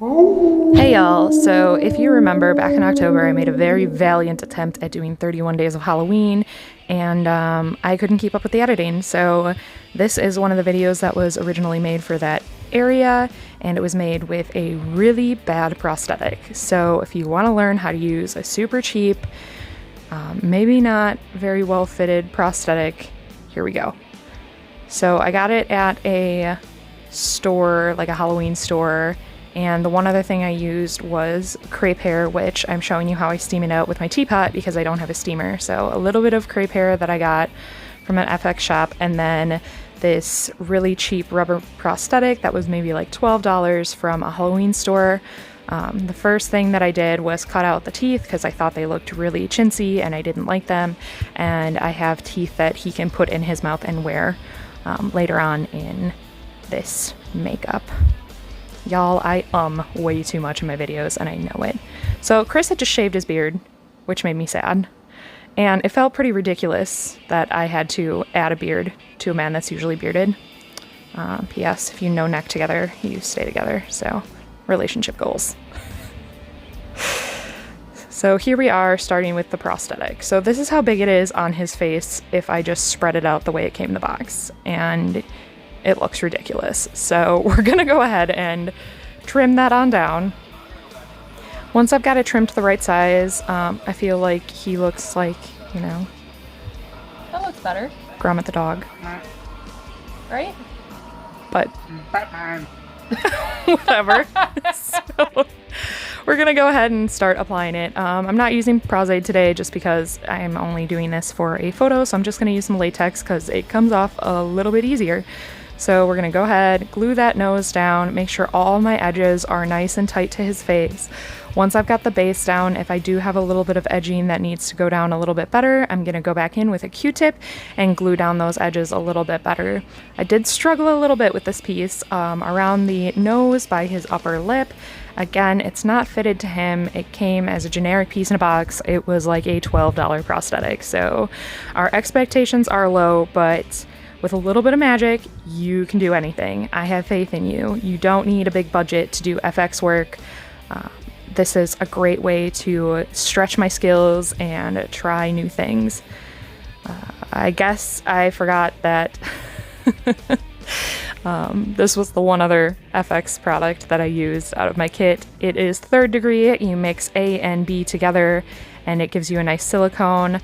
Hey y'all, so if you remember back in October I made a very valiant attempt at doing 31 days of Halloween and I couldn't keep up with the editing, so this is one of the videos that was originally made for that area and it was made with a really bad prosthetic. So if you want to learn how to use a super cheap, maybe not very well fitted prosthetic, here we go. So I got it at a store, like a Halloween store. And the one other thing I used was crepe hair, which I'm showing you how I steam it out with my teapot because I don't have a steamer. So a little bit of crepe hair that I got from an FX shop, and then this really cheap rubber prosthetic that was maybe like $12 from a Halloween store. The first thing that I did was cut out the teeth because I thought they looked really chintzy and I didn't like them. And I have teeth that he can put in his mouth and wear later on in this makeup. Y'all, I way too much in my videos, and I know it. So Chris had just shaved his beard, which made me sad. And it felt pretty ridiculous that I had to add a beard to a man that's usually bearded. P.S. If you know neck together, you stay together. So, relationship goals. So here we are, starting with the prosthetic. So this is how big it is on his face if I just spread it out the way it came in the box. And it looks ridiculous. So we're gonna go ahead and trim that on down. Once I've got it trimmed to the right size, I feel like he looks like, you know, that looks better. Gromit the dog. Right? But Batman. whatever. So we're gonna go ahead and start applying it. I'm not using prosthetic today just because I'm only doing this for a photo, so I'm just gonna use some latex because it comes off a little bit easier. So we're gonna go ahead, glue that nose down, make sure all my edges are nice and tight to his face. Once I've got the base down, if I do have a little bit of edging that needs to go down a little bit better, I'm gonna go back in with a Q-tip and glue down those edges a little bit better. I did struggle a little bit with this piece around the nose by his upper lip. Again, it's not fitted to him. It came as a generic piece in a box. It was like a $12 prosthetic. So our expectations are low, but with a little bit of magic, you can do anything. I have faith in you. You don't need a big budget to do FX work. This is a great way to stretch my skills and try new things. I guess I forgot that this was the one other FX product that I used out of my kit. It is 3rd degree. You mix A and B together and it gives you a nice silicone.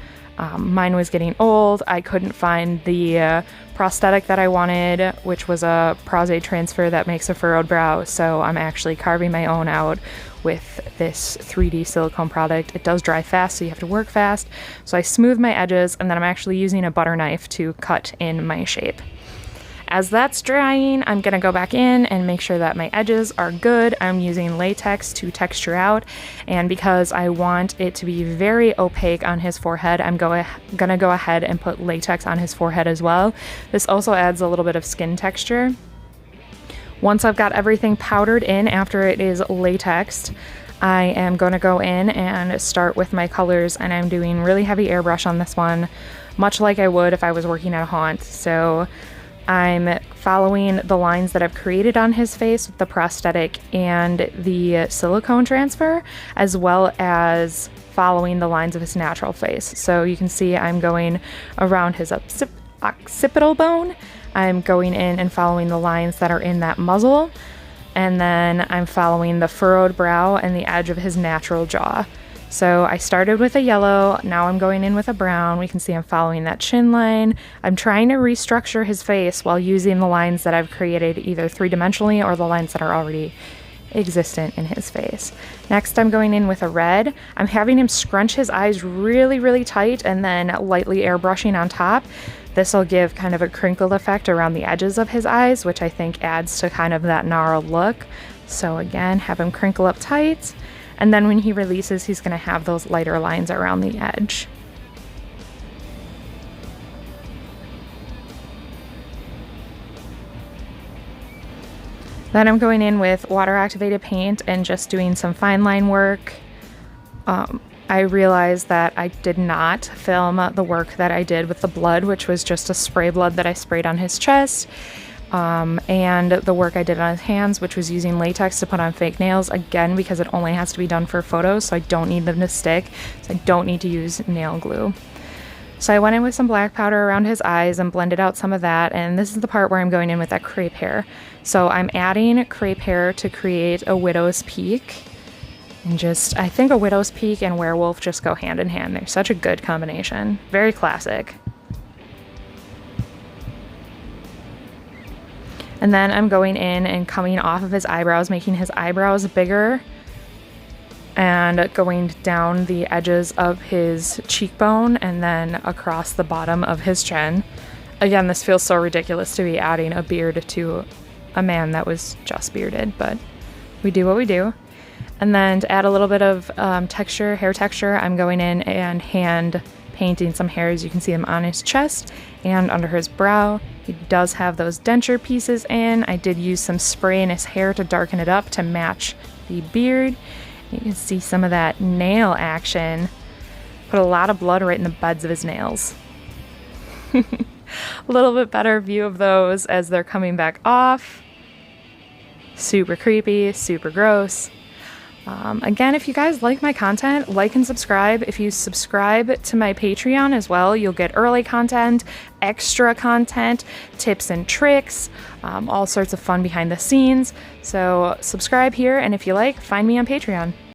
Mine was getting old. I couldn't find the prosthetic that I wanted, which was a prosthetic transfer that makes a furrowed brow, so I'm actually carving my own out with this 3D silicone product. It does dry fast, so you have to work fast. So I smooth my edges, and then I'm actually using a butter knife to cut in my shape. As that's drying, I'm gonna go back in and make sure that my edges are good. I'm using latex to texture out, and because I want it to be very opaque on his forehead, I'm gonna go ahead and put latex on his forehead as well. This also adds a little bit of skin texture. Once I've got everything powdered in after it is latexed, I am gonna go in and start with my colors, and I'm doing really heavy airbrush on this one, much like I would if I was working at a haunt. So I'm following the lines that I've created on his face with the prosthetic and the silicone transfer, as well as following the lines of his natural face. So you can see I'm going around his occipital bone. I'm going in and following the lines that are in that muzzle. And then I'm following the furrowed brow and the edge of his natural jaw. So I started with a yellow, now I'm going in with a brown. We can see I'm following that chin line. I'm trying to restructure his face while using the lines that I've created either 3-dimensionally or the lines that are already existent in his face. Next, I'm going in with a red. I'm having him scrunch his eyes really, really tight and then lightly airbrushing on top. This will give kind of a crinkled effect around the edges of his eyes, which I think adds to kind of that gnarled look. So again, have him crinkle up tight. And then when he releases, he's going to have those lighter lines around the edge. Then I'm going in with water activated paint and just doing some fine line work. I realized that I did not film the work that I did with the blood, which was just a spray blood that I sprayed on his chest. and the work I did on his hands, which was using latex to put on fake nails, again, because it only has to be done for photos, so I don't need them to stick, so I don't need to use nail glue. So I went in with some black powder around his eyes and blended out some of that, and this is the part where I'm going in with that crepe hair. So I'm adding crepe hair to create a widow's peak, and I think a widow's peak and werewolf just go hand in hand. They're such a good combination. Very classic. And then I'm going in and coming off of his eyebrows, making his eyebrows bigger, and going down the edges of his cheekbone and then across the bottom of his chin. Again, this feels so ridiculous to be adding a beard to a man that was just bearded, but we do what we do. And then to add a little bit of hair texture, I'm going in and hand painting some hairs. You can see them on his chest and under his brow. He does have those denture pieces in. I did use some spray in his hair to darken it up to match the beard. You can see some of that nail action. Put a lot of blood right in the buds of his nails. A little bit better view of those as they're coming back off. Super creepy, super gross. Again, if you guys like my content, like and subscribe. If you subscribe to my Patreon as well, you'll get early content, extra content, tips and tricks, all sorts of fun behind the scenes. So subscribe here, and if you like, find me on Patreon.